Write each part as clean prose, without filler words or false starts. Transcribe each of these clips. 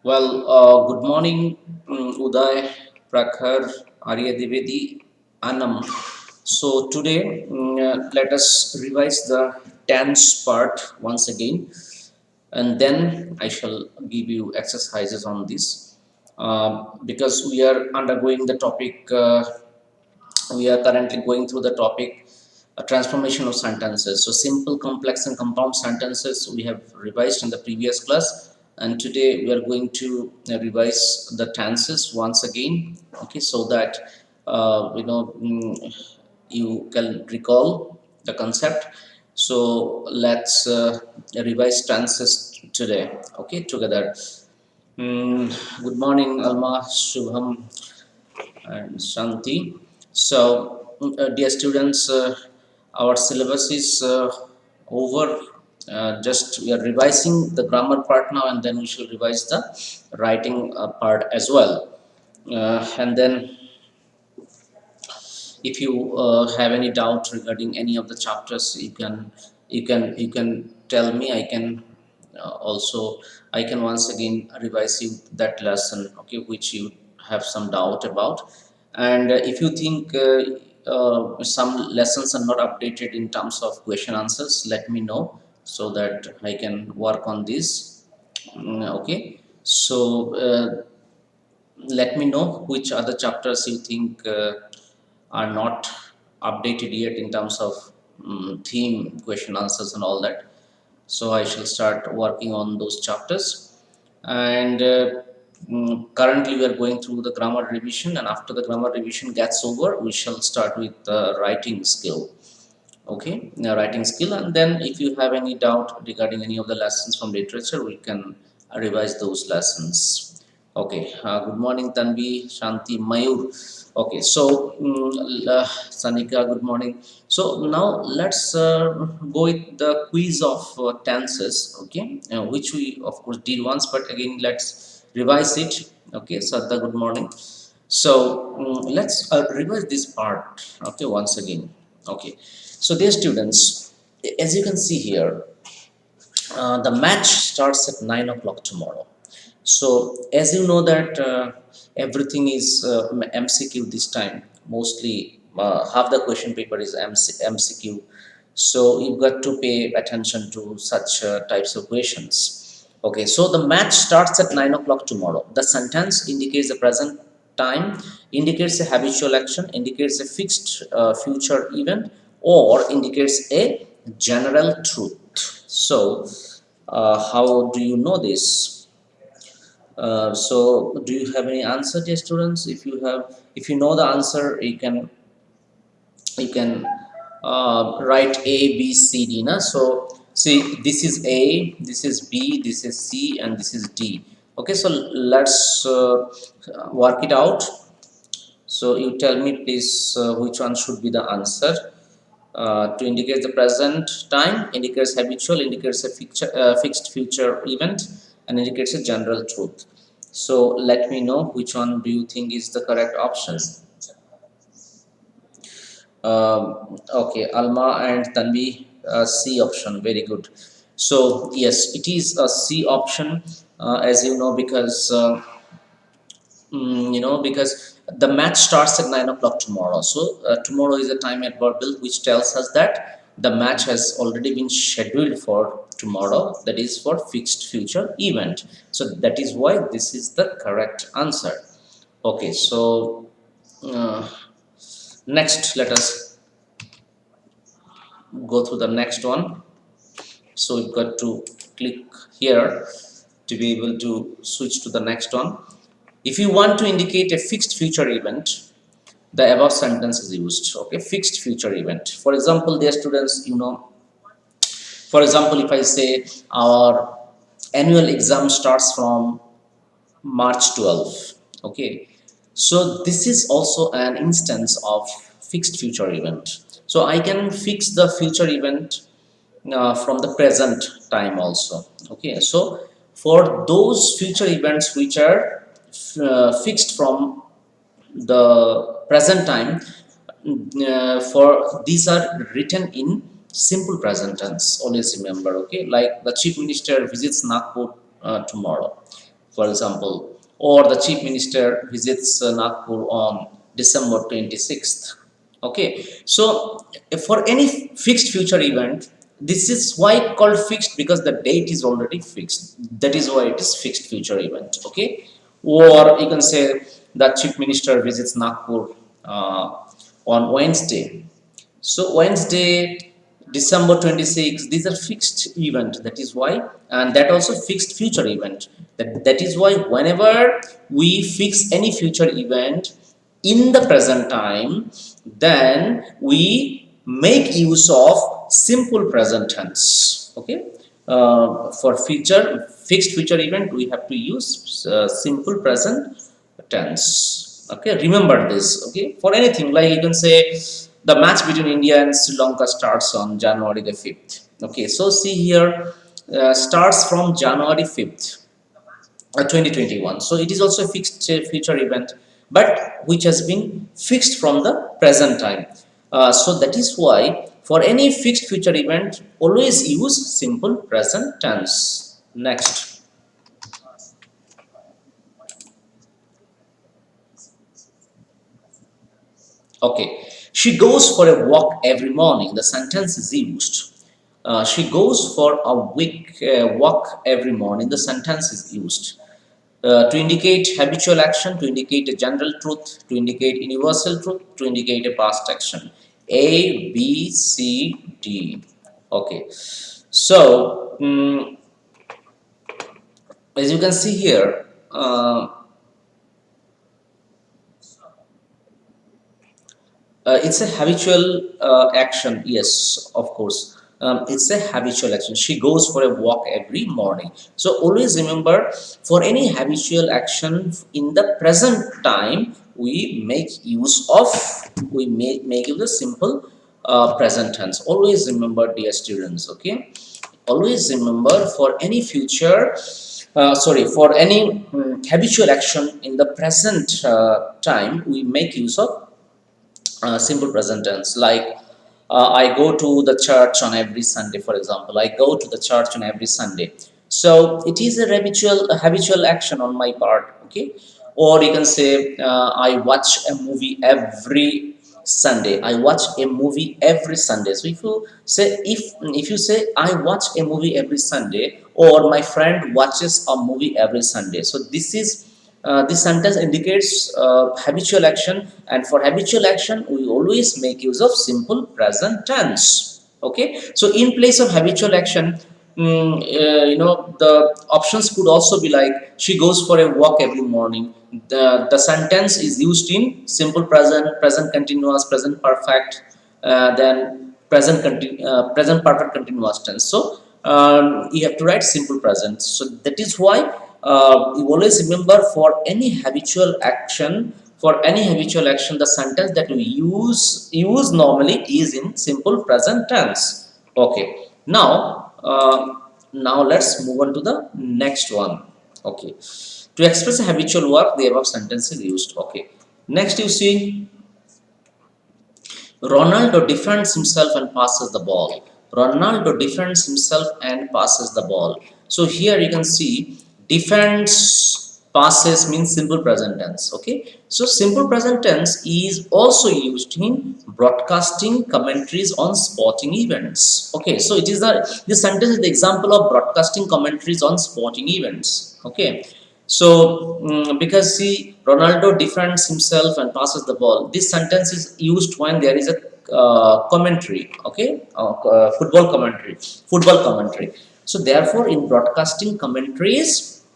Good morning, Uday, Prakhar, Arya Divedi, Anam. So today, let us revise the tense part once again, and then I shall give you exercises on this. Because we are undergoing the topic, we are currently going through the topic transformation of sentences. So simple, complex, and compound sentences we have revised in the previous class, and today we are going to revise the tenses once again. Okay, so that you can recall the concept. So let's revise tenses today. Okay, together. Good morning, Alma, Shubham, and Shanti. So, dear students, our syllabus is over. Just we are revising the grammar part now, and then we shall revise the writing part as well. And then, if you have any doubt regarding any of the chapters, you can tell me. I can once again revise you that lesson, okay, which you have some doubt about. And if you think some lessons are not updated in terms of question answers, let me know so that I can work on this. Okay, so let me know which other chapters you think are not updated yet in terms of theme, question answers, and all that. So I shall start working on those chapters. And currently we are going through the grammar revision, and after the grammar revision gets over, we shall start with the writing skill. Okay, now writing skill, and then if you have any doubt regarding any of the lessons from literature, we can revise those lessons. Okay, good morning, Tanvi, Shanti, Mayur. Okay, so Sanika, good morning. So now let's go with the quiz of tenses. Okay, which we of course did once, but again let's revise it. Okay, Sadda, good morning. So let's revise this part. Okay, once again. Okay, so dear students, as you can see here, the match starts at 9 o'clock tomorrow. So as you know that everything is MCQ this time, mostly half the question paper is MCQ. So you've got to pay attention to such types of questions. Okay, so the match starts at 9 o'clock tomorrow. The sentence indicates the present time, indicates a habitual action, indicates a fixed future event, or indicates a general truth. So, how do you know this? So, do you have any answer, dear students? If you know the answer, you can write A, B, C, D. Na? So, see, this is A, this is B, this is C, and this is D. Okay, so let's work it out. So you tell me please which one should be the answer. To indicate the present time, indicates habitual, indicates a fixed future event, and indicates a general truth. So let me know which one do you think is the correct option. Okay, Alma and Tanvi, C option, very good. So yes, it is a C option, as you know, because because the match starts at 9 o'clock tomorrow. So tomorrow is a time at verbal which tells us that the match has already been scheduled for tomorrow, that is for fixed future event. So that is why this is the correct answer. Okay, so uh, next let us go through the next one. So we've got to click here to be able to switch to the next one. If you want to indicate a fixed future event, the above sentence is used. Okay, fixed future event. For example, dear students, for example, if I say our annual exam starts from March 12th. Okay, so this is also an instance of fixed future event. So I can fix the future event from the present time also. Okay, so for those future events which are fixed from the present time, for these are written in simple present tense. Always remember. Okay, like the chief minister visits Nagpur tomorrow. for example, or the chief minister visits Nagpur on December 26th. Okay, so for any fixed future event, this is why called fixed, because the date is already fixed. That is why it is fixed future event. Okay, or you can say the chief minister visits Nagpur on Wednesday. So Wednesday, December 26th, these are fixed event. That is why, and that also fixed future event. That is why whenever we fix any future event in the present time, then we make use of simple present tense. Okay. For future fixed future event, we have to use simple present tense. Okay, remember this. Okay, for anything, like you can say the match between India and Sri Lanka starts on January the 5th. Okay, so see here, starts from January 5th, 2021. So it is also a fixed future event, but which has been fixed from the present time. So that is why for any fixed future event, always use simple present tense. Next. Okay, she goes for a walk every morning. The sentence is used. She goes for a walk every morning. The sentence is used to indicate habitual action, to indicate a general truth, to indicate universal truth, to indicate a past action. A, B, C, D. Okay, so as you can see here, it's a habitual action. Yes, of course. It's a habitual action. She goes for a walk every morning. So always remember, for any habitual action in the present time, we make use of, make use of simple present tense. Always remember, dear students. Okay. Always remember, for any future, for any habitual action in the present time, we make use of simple present tense. Like I go to the church on every Sunday, for example. I go to the church on every Sunday. So it is a habitual action on my part. Okay, or you can say I watch a movie every Sunday. I watch a movie every Sunday. So if you say I watch a movie every Sunday, or my friend watches a movie every Sunday, so this sentence indicates habitual action, and for habitual action we always make use of simple present tense. Okay, so in place of habitual action, the options could also be like she goes for a walk every morning. The sentence is used in simple present, present continuous, present perfect, then present perfect continuous tense. So you have to write simple present. So that is why you always remember, for any habitual action, the sentence that we use normally is in simple present tense. Okay, now let's move on to the next one. Okay, to express a habitual work, the above sentence is used. Okay, next you see, Ronaldo defends himself and passes the ball. Ronaldo defends himself and passes the ball. So here you can see, defends, passes means simple present tense. Okay, so simple present tense is also used in broadcasting commentaries on sporting events. Okay, so it is this sentence is the example of broadcasting commentaries on sporting events. Okay, so, because see, Ronaldo defends himself and passes the ball. This sentence is used when there is a commentary, okay, football commentary. So, therefore, in broadcasting commentaries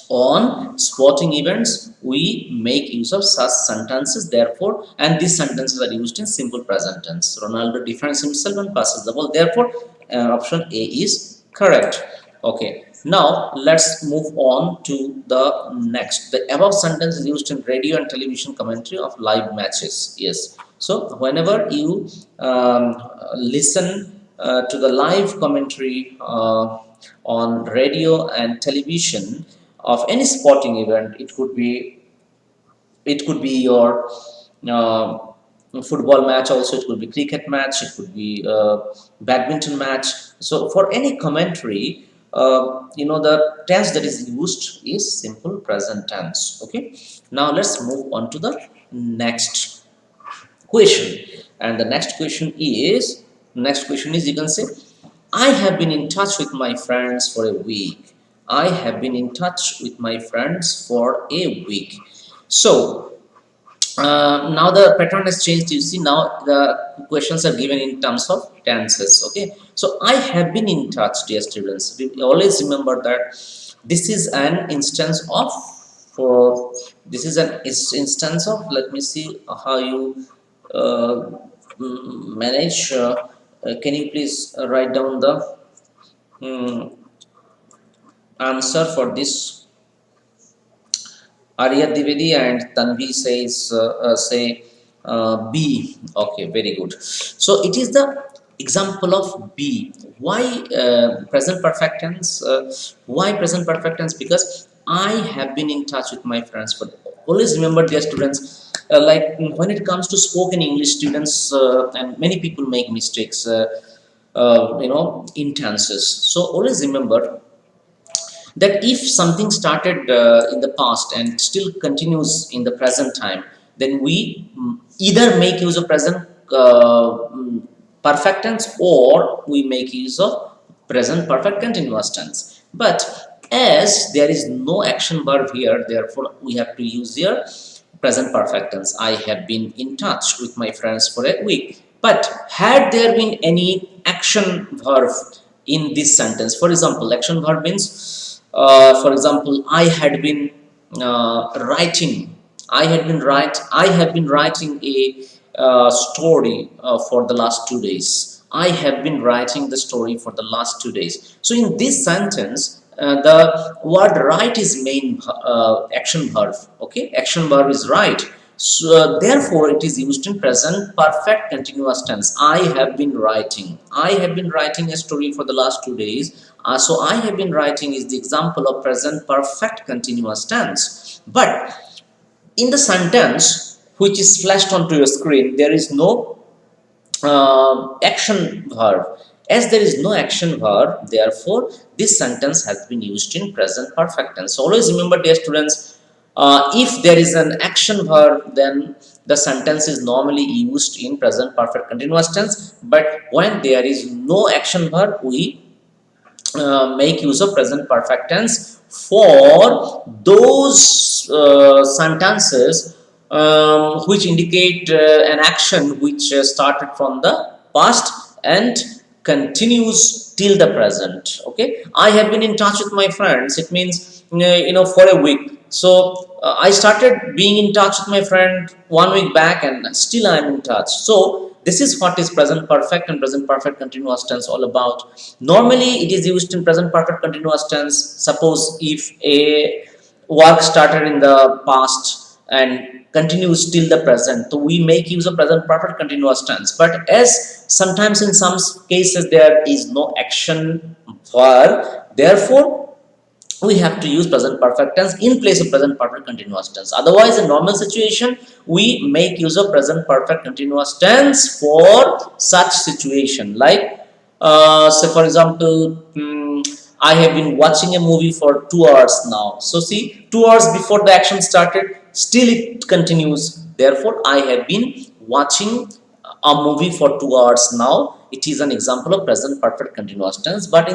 on sporting events, we make use of such sentences. Therefore, and these sentences are used in simple present tense. Ronaldo defends himself and passes the ball. Therefore, option A is correct. Okay, now let's move on to the next. The above sentence is used in radio and television commentary of live matches. Yes, so whenever you listen to the live commentary on radio and television of any sporting event, it could be your football match, also it could be cricket match, it could be badminton match. So for any commentary, the tense that is used is simple present tense. Okay, now let's move on to the next question. And the next question is you can say, I have been in touch with my friends for a week. I have been in touch with my friends for a week. So now the pattern has changed. You see, now the questions are given in terms of tenses. Okay, so I have been in touch, dear students. We always remember that this is an instance of, for this is an instance of, let me see how you uh, manage. Can you please write down the mm, answer for this? Arya Divedi and Tanvi say B. Okay, very good. So it is the example of B. Why present perfect tense? Why present perfect tense? Because I have been in touch with my friends. But always remember, dear students, like when it comes to spoken English, students and many people make mistakes. In tenses. So always remember that if something started in the past and still continues in the present time, then we either make use of present perfect tense, or we make use of present perfect continuous tense. But as there is no action verb here, therefore we have to use here present perfect tense. I have been in touch with my friends for a week. But had there been any action verb in this sentence, for example, action verb means, for example, I had been writing. I have been writing a story for the last 2 days. I have been writing the story for the last 2 days. So in this sentence, the word write is main action verb. Okay, action verb is write. So therefore it is used in present perfect continuous tense. I have been writing. I have been writing a story for the last 2 days. So I have been writing is the example of present perfect continuous tense. But in the sentence which is flashed onto your screen, there is no action verb. As there is no action verb, therefore this sentence has been used in present perfect tense. So always remember, dear students, if there is an action verb, then the sentence is normally used in present perfect continuous tense. But when there is no action verb, we make use of present perfect tense for those sentences which indicate an action which started from the past and continues till the present. Okay, I have been in touch with my friends. It means for a week. So I started being in touch with my friend 1 week back, and still I am in touch. So this is what is present perfect and present perfect continuous tense all about. Normally it is used in present perfect continuous tense. Suppose if a work started in the past and continues till the present, so we make use of present perfect continuous tense. But as sometimes in some cases there is no action verb, therefore we have to use present perfect tense in place of present perfect continuous tense. Otherwise, in normal situation, we make use of present perfect continuous tense for such situation. Like, say for example, I have been watching a movie for 2 hours now. So see, 2 hours before the action started, still it continues. Therefore, I have been watching a movie for 2 hours now. It is an example of present perfect continuous tense. But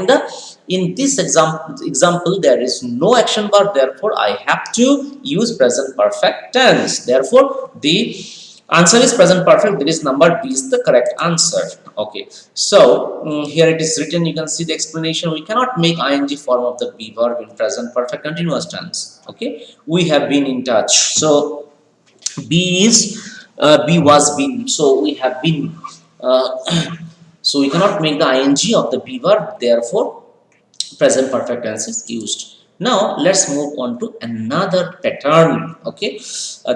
in this example there is no action verb, therefore I have to use present perfect tense. Therefore the answer is present perfect. That is number B is the correct answer. Okay, so here it is written. You can see the explanation. We cannot make ing form of the be verb in present perfect continuous tense. Okay, we have been in touch. So B is B was been. So we have been. So we cannot make the ing of the be verb. Therefore, present perfect tense is used. Now let's move on to another pattern. Okay,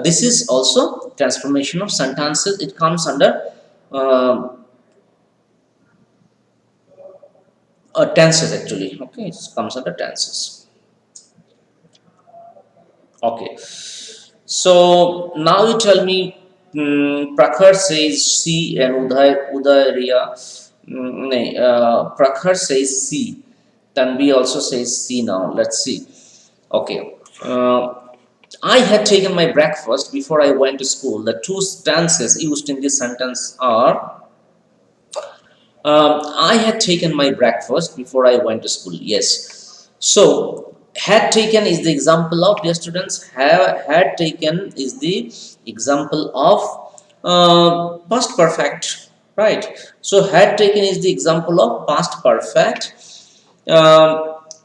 this is also transformation of sentences. It comes under tenses actually. Okay, it comes under tenses. Okay, so now you tell me, Prakhar says C and Uday Riya. Prakhar says C. Tanvi also says C now. Let's see. Okay. I had taken my breakfast before I went to school. The two stances used in this sentence are I had taken my breakfast before I went to school. Yes. So, had taken is the example of, dear students, had taken is the example of past perfect, right? So, had taken is the example of past perfect,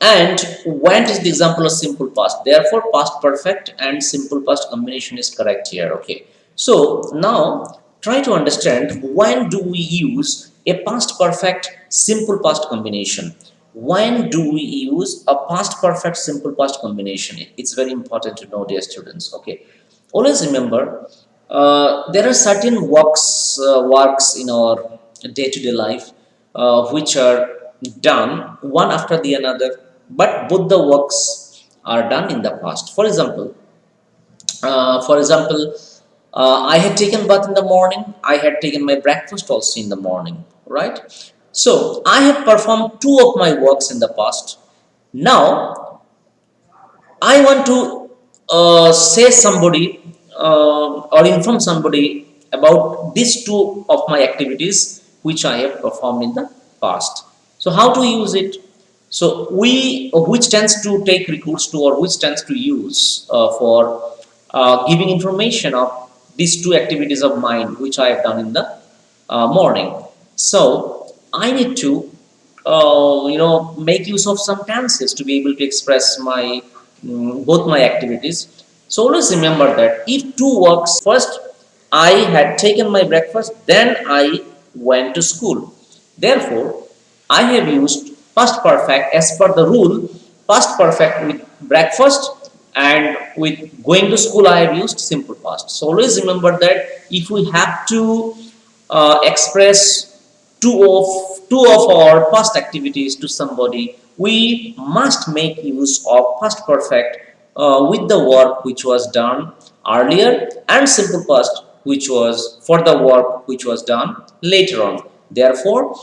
and went is the example of simple past. Therefore, past perfect and simple past combination is correct here. Okay. So now try to understand, when do we use a past perfect simple past combination? When do we use a past perfect simple past combination? It's very important to know, dear students. Okay. Always remember, there are certain works in our day-to-day life which are done one after the another, but both the works are done in the past. For example, I had taken bath in the morning. I had taken my breakfast also in the morning, right? So I have performed two of my works in the past. Now I want to say somebody or inform somebody about these two of my activities which I have performed in the past. So how to use it? So we which tends to take recurse to, or which tends to use for giving information of these two activities of mine which I have done in the morning. So I need to make use of some tenses to be able to express my both my activities. So always remember that if two works, first I had taken my breakfast, then I went to school. Therefore, I have used past perfect as per the rule. Past perfect with breakfast, and with going to school I have used simple past. So always remember that if we have to express two of our past activities to somebody, we must make use of past perfect with the work which was done earlier, and simple past which was for the work which was done later on. Therefore,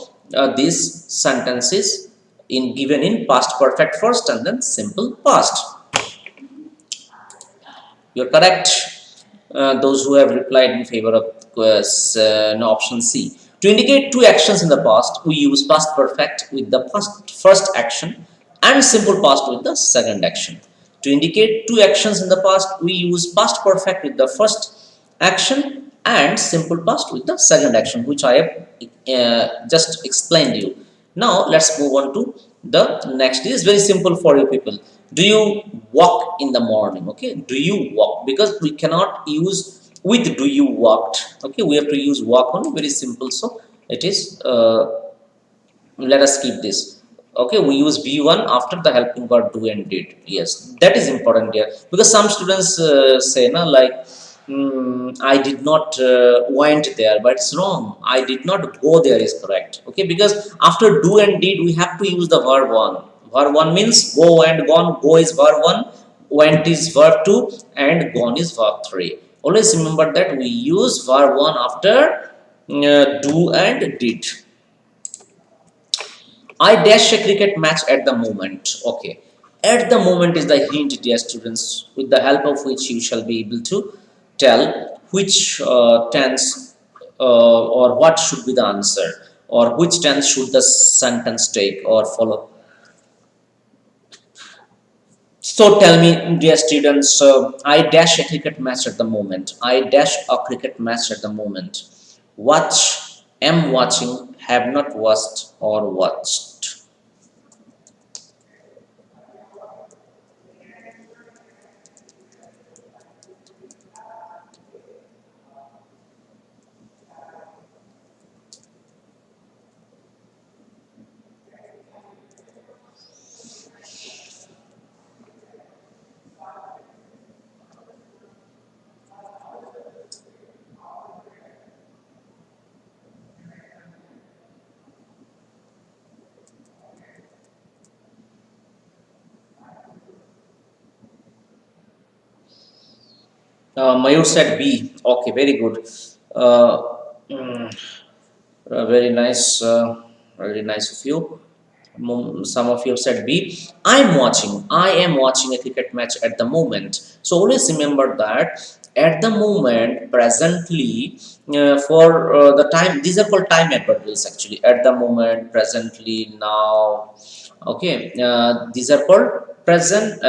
this sentence is given in past perfect first and then simple past. You're correct. Those who have replied in favor of no, option C. To indicate two actions in the past, we use past perfect with the first action and simple past with the second action. To indicate two actions in the past, we use past perfect with the first action and simple past with the second action, which I have just explained you. Now let's move on to the next. This is very simple for you people. Do you walk in the morning? Okay, do you walk? Because we cannot use with do you walked. Okay, we have to use walk only. Very simple. So it is. Let us keep this. Okay, we use V1 after the helping verb do and did. Yes, that is important here, because some students say na, like I did not went there, but it's wrong. I did not go there is correct. Okay, because after do and did we have to use the verb one. Verb one means go and gone. Go is verb one, went is verb two, and gone is verb three. Always remember that we use verb one after do and did. I dash a cricket match at the moment. Okay. At the moment is the hint, dear students, with the help of which you shall be able to tell which tense or what should be the answer, or which tense should the sentence take or follow. So tell me, dear students, I dash a cricket match at the moment. I dash a cricket match at the moment. Watch, am watching, have not watched or watched. Mayur said B. Okay, very good. Uh, mm, very nice of you. Some of you have said B. I am watching a cricket match at the moment. So always remember that at the moment, presently, for the time, these are called time adverbials actually. At the moment, presently, now. Okay, these are called present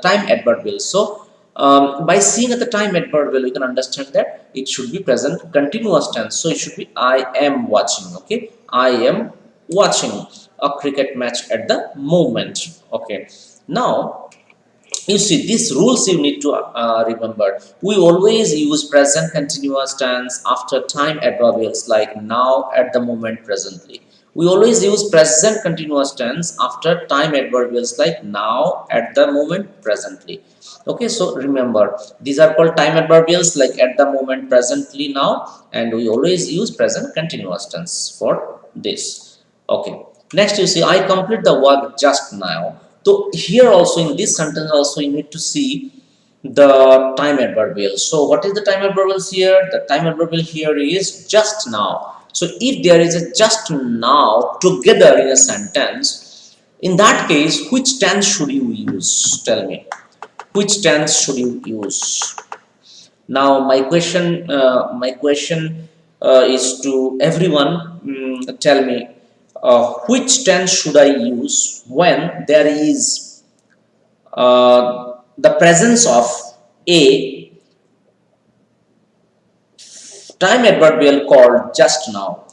time adverbials. So by seeing at the time adverbial, we can understand that it should be present continuous tense. So it should be I am watching. Okay, I am watching a cricket match at the moment. Okay, now you see these rules you need to remember. We always use present continuous tense after time adverbials like now, at the moment, presently. We always use present continuous tense after time adverbials like now, at the moment, presently. Okay, so remember, these are called time adverbials like at the moment, presently, now, and we always use present continuous tense for this. Okay, next you see I complete the work just now. So here also, in this sentence also, you need to see the time adverbial. So what is the time adverbials here? The time adverbial here is just now. So if there is a just now together in a sentence, in that case, which tense should you use? Tell me, which tense should you use? Now my question is to everyone. Tell me, which tense should I use when there is the presence of a time adverbial called just now.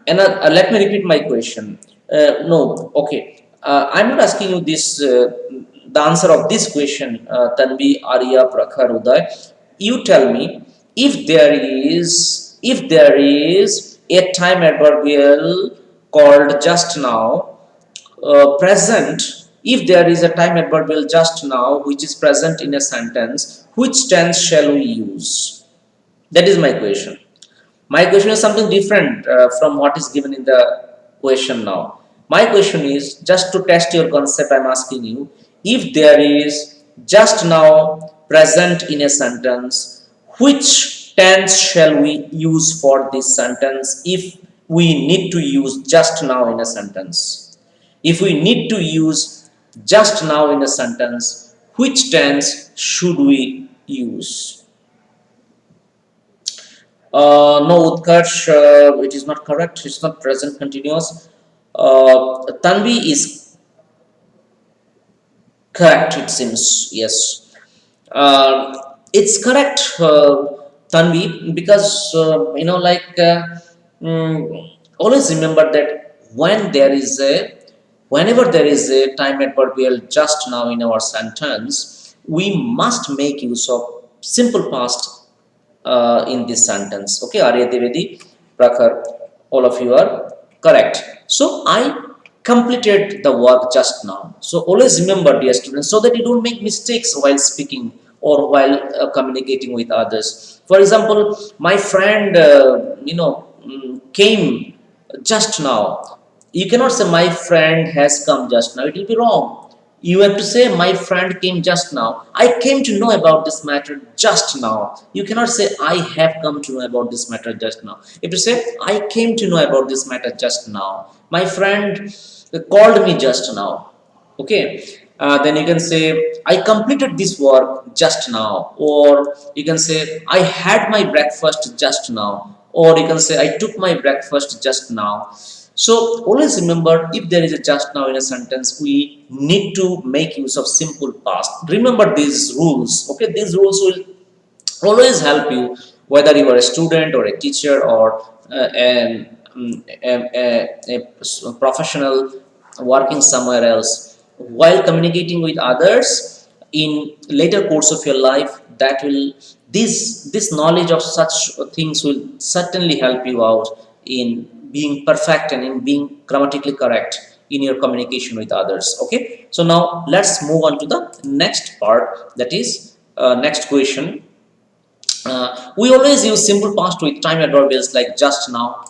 And let me repeat my question. No, okay, I'm not asking you this the answer of this question, Tanvi, Arya, Prakhar, Uday. You tell me, if there is a time adverbial called just now present, if there is a time adverbial just now which is present in a sentence, which tense shall we use? That is my question. My question is something different from what is given in the question now. My question is, just to test your concept, I'm asking you, if there is just now present in a sentence, which tense shall we use for this sentence if we need to use just now in a sentence? If we need to use just now in a sentence, which tense should we use? No, Utkarsh, it is not correct. It's not present continuous. Tanvi is correct, it seems. Yes. It's correct, Tanvi, because, always remember that whenever there is a time adverbial just now in our sentence, we must make use of simple past in this sentence. Okay, Arya Devedi, Prakhar, all of you are correct. So I completed the work just now. So always remember, dear students, so that you don't make mistakes while speaking or while communicating with others. For example, my friend, came just now. You cannot say my friend has come just now. It will be wrong. You have to say my friend came just now. I came to know about this matter just now. You cannot say I have come to know about this matter just now. You have to say I came to know about this matter just now. My friend called me just now. Okay. Then you can say I completed this work just now, or you can say I had my breakfast just now, or you can say I took my breakfast just now. So always remember, if there is a just now in a sentence, we need to make use of simple past. Remember these rules. Okay, these rules will always help you, whether you are a student or a teacher or a professional working somewhere else. While communicating with others in later course of your life, that will this knowledge of such things will certainly help you out in being perfect and in being grammatically correct in your communication with others. Okay, so now let's move on to the next part, that is next question. We always use simple past with time adverbials like just now,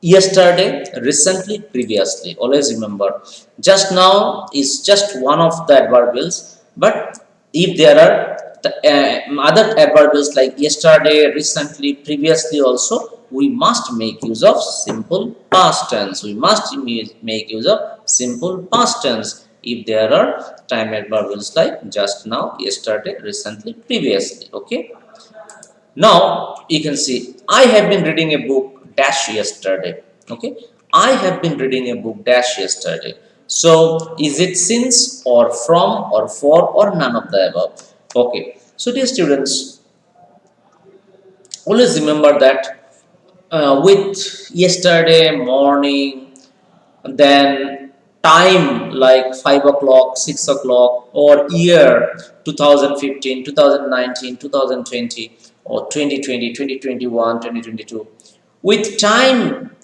yesterday, recently, previously. Always remember, just now is just one of the adverbials, but if there are other adverbs like yesterday, recently, previously also, we must make use of simple past tense. We must make use of simple past tense if there are time adverbs like just now, yesterday, recently, previously. Okay. Now you can see I have been reading a book dash yesterday. Okay, I have been reading a book dash yesterday. So is it since or from or for or none of the above? Okay, so dear students, always remember that with yesterday morning, then time like 5 o'clock, 6 o'clock, or year 2015, 2019, 2020, or 2020, 2021, 2022. With time,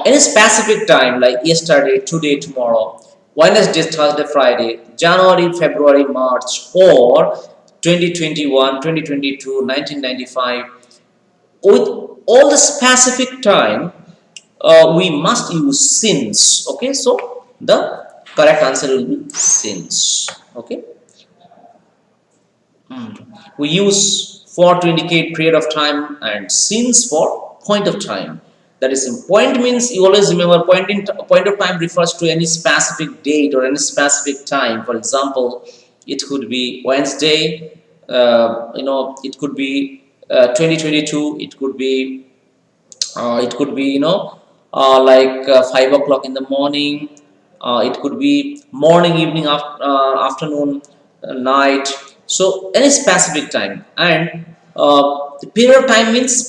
any specific time like yesterday, today, tomorrow, Wednesday, Thursday, Friday, January, February, March, or 2021, 2022, 1995, with all the specific time, we must use since. Okay, so the correct answer will be since. Okay. We use for to indicate period of time and since for point of time. That is, point means you always remember point of time refers to any specific date or any specific time. For example, it could be Wednesday. It could be 2022. It could be like 5 o'clock in the morning. It could be morning, evening, afternoon, night. So any specific time. And the period of time means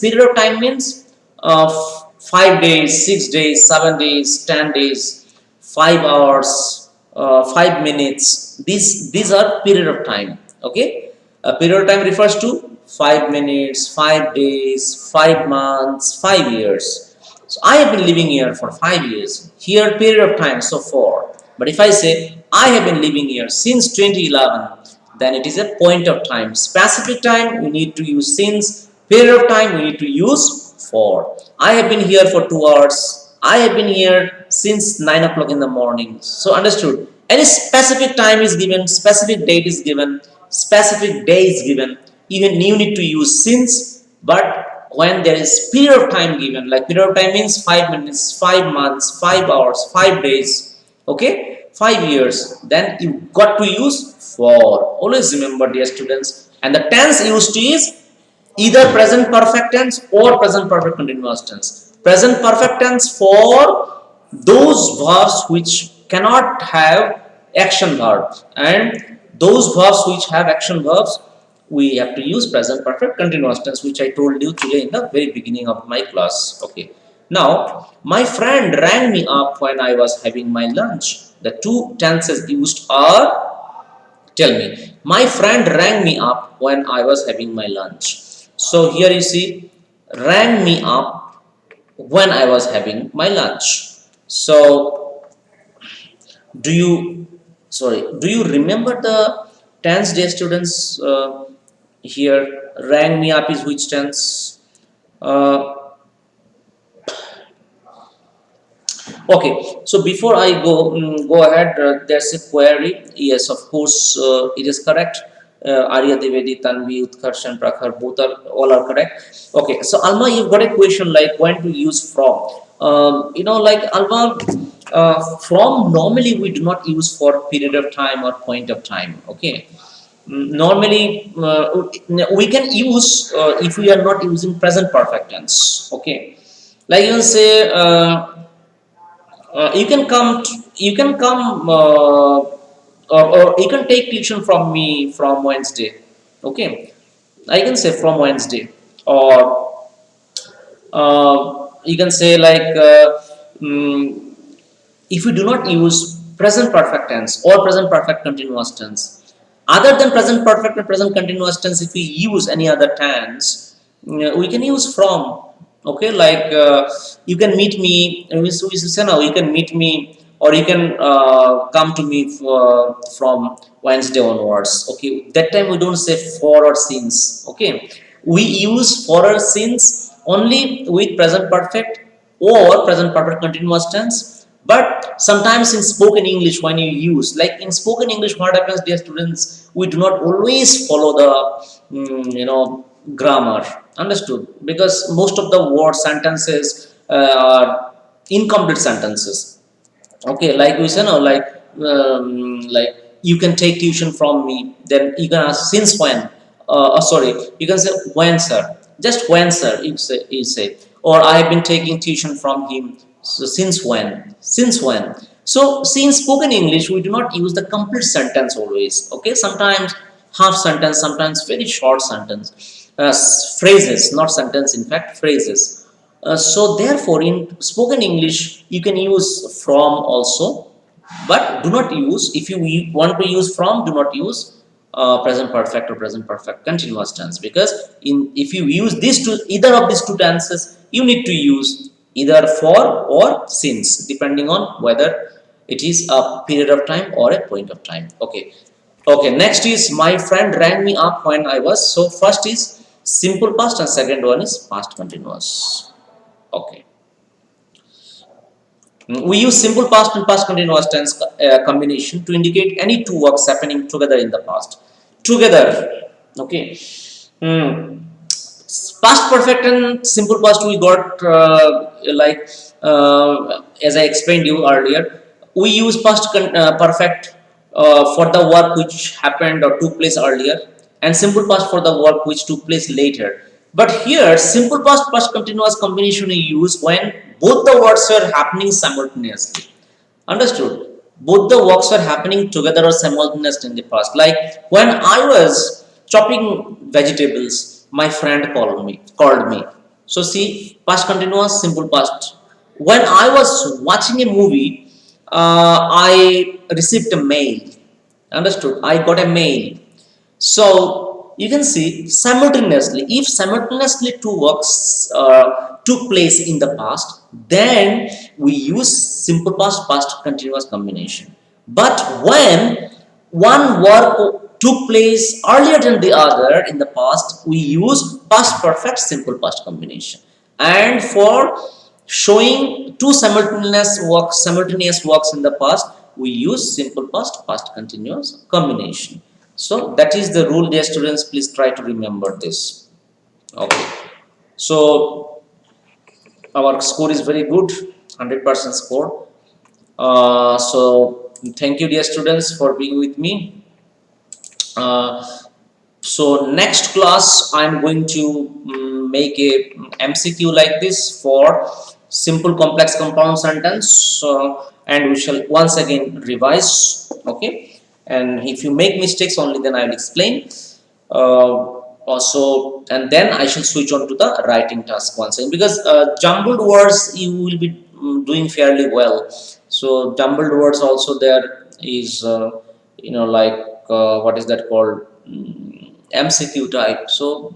5 days, 6 days, 7 days, 10 days, 5 hours, 5 minutes. These are period of time. Okay, a period of time refers to 5 minutes, 5 days, 5 months, 5 years. So I have been living here for 5 years. Here period of time, so 4. But if I say I have been living here since 2011, then it is a point of time. Specific time we need to use since. Period of time we need to use for. I have been here for 2 hours. I have been here since 9 o'clock in the morning. So understood. Any specific time is given, specific date is given, specific day is given. Even you need to use since, but when there is period of time given, like period of time means 5 minutes, 5 months, 5 hours, 5 days, okay, 5 years, then you got to use for. Always remember, dear students, and the tense used is either present perfect tense or present perfect continuous tense. Present perfect tense for those verbs which cannot have action verb, and those verbs which have action verbs we have to use present perfect continuous tense, which I told you today in the very beginning of my class. Okay. Now, my friend rang me up when I was having my lunch. The two tenses used are, tell me, my friend rang me up when I was having my lunch. So here you see, rang me up when I was having my lunch. So do you remember the tense, dear students? Here rang me up is which tense? Okay, so before I go ahead, there's a query. Yes, of course, it is correct. Arya Devedi, Tanvi, Utkarsh and Prakhar, both are all are correct. Okay, so Alma, you've got a question like when to use from. Like Alma, from normally we do not use for period of time or point of time. Okay, normally we can use if we are not using present perfect tense. Okay, like you can say. You can come or you can take tuition from me from Wednesday. Okay, I can say from Wednesday, or you can say like if we do not use present perfect tense or present perfect continuous tense, other than present perfect and present continuous tense, if we use any other tense, we can use from. Okay, like you can meet me, we say now you can meet me, or you can come to me from Wednesday onwards. Okay, that time we don't say for or since. Okay, we use for or since only with present perfect or present perfect continuous tense, But sometimes in spoken English, when you use, like in spoken English, what happens, dear students, we do not always follow the grammar. Understood? Because most of the word sentences are incomplete sentences. Okay, like we say, no, like you can take tuition from me, then you can ask since when, sorry, you can say when, sir, just when, sir, you say, or I have been taking tuition from him, so since when. So see, in spoken English we do not use the complete sentence always. Okay, sometimes half sentence, sometimes very short sentence, phrases, not sentence, in fact phrases. So therefore, in spoken English, you can use from also, but do not use, if you want to use from, do not use present perfect or present perfect continuous tense, because if you use these two, either of these two tenses, you need to use either for or since, depending on whether it is a period of time or a point of time. Okay. Okay, next is my friend rang me up when I was. So first is simple past and second one is past continuous. Okay. We use simple past and past continuous tense combination to indicate any two works happening together in the past. Together. Okay. Hmm. Past perfect and simple past we got as I explained you earlier, we use past perfect for the work which happened or took place earlier, and simple past for the work which took place later. But here simple past continuous combination we use when both the words are happening simultaneously. Understood? Both the works were happening together or simultaneously in the past. Like when I was chopping vegetables, my friend called me. So see, past continuous, simple past. When I was watching a movie, I received a mail. Understood? I got a mail. So you can see simultaneously, if simultaneously two works took place in the past, then we use simple past past continuous combination. But when one work took place earlier than the other in the past, we use past perfect simple past combination. And for showing two simultaneous works in the past, we use simple past past continuous combination. So that is the rule, dear students. Please try to remember this. Okay. So our score is very good, 100% score. So thank you, dear students, for being with me. So next class I'm going to make a MCQ like this for simple complex compound sentence, and we shall once again revise. Okay, and if you make mistakes only, then I will explain. Also, and then I shall switch on to the writing task once again, because jumbled words you will be doing fairly well. So jumbled words also there is like what is that called, MCQ type. So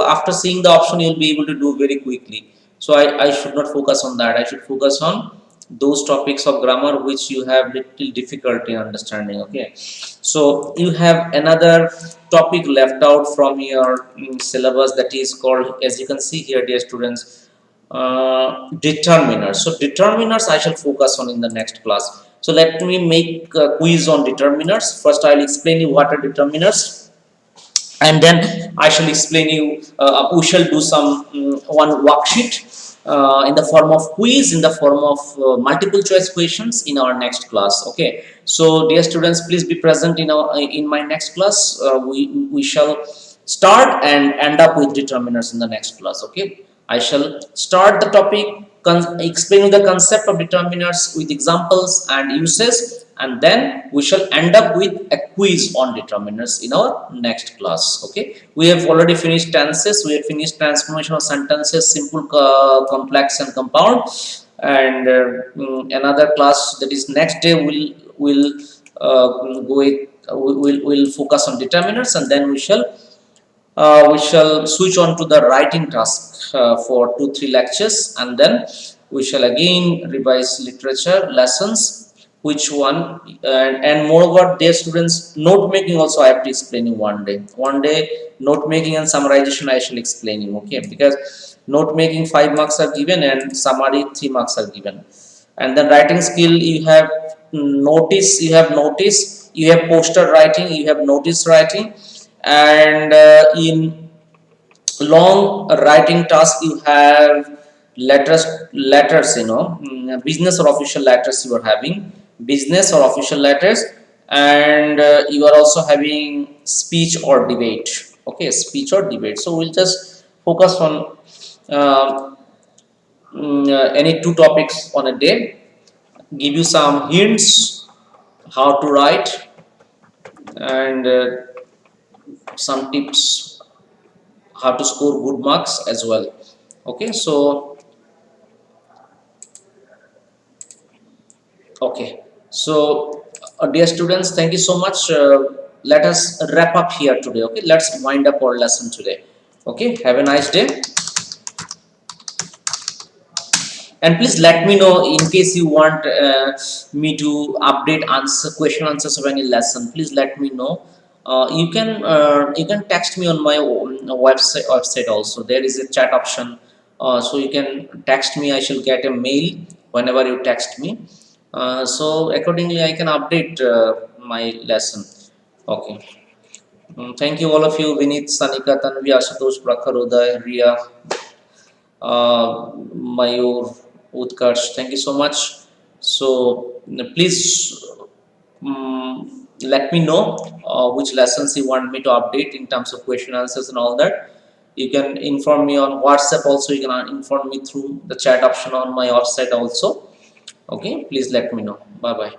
after seeing the option, you'll be able to do very quickly. So I should not focus on that. I should focus on those topics of grammar which you have little difficulty understanding. Okay, so you have another topic left out from your syllabus, that is called, as you can see here, dear students, determiners. So determiners I shall focus on in the next class. So let me make a quiz on determiners. First I'll explain you what are determiners, and then I shall explain you, we shall do some one worksheet in the form of quiz, in the form of multiple choice questions in our next class. Okay, so dear students, please be present in my next class. We shall start and end up with determiners in the next class. Okay, I shall start the topic, explain the concept of determiners with examples and uses, and then we shall end up with a quiz on determiners in our next class. Okay, we have already finished tenses, we have finished transformation of sentences, simple, complex and compound, and another class, that is next day, will go with, will focus on determiners, and then we shall switch on to the writing task for 2-3 lectures, and then we shall again revise literature lessons. Which one, and moreover, dear students, note making also I have to explain you one day note making and summarization I shall explain you. Okay, because note making 5 marks are given and summary 3 marks are given. And then writing skill, you have notice, you have poster writing, you have notice writing. And in long writing task, you have letters, business or official letters you are having, business or official letters. And you are also having speech or debate. Okay, speech or debate. So we'll just focus on uh, any two topics on a day, give you some hints how to write, and some tips how to score good marks as well. Okay, so okay, so dear students, thank you so much. Let us wrap up here today. Okay, let's wind up our lesson today. Okay, have a nice day. And please let me know in case you want me to update answer question answers of any lesson. Please let me know. You can text me on my website also. There is a chat option, so you can text me. I shall get a mail whenever you text me. So accordingly I can update my lesson. Okay. Thank you all of you: Vinit, Sanika, Tanvi, Ashutosh, Prakhar, Uday, Ria, Mayur, Utkarsh. Thank you so much. So please let me know which lessons you want me to update in terms of question answers and all that. You can inform me on WhatsApp also. You can inform me through the chat option on my website also. Okay, please let me know. Bye bye.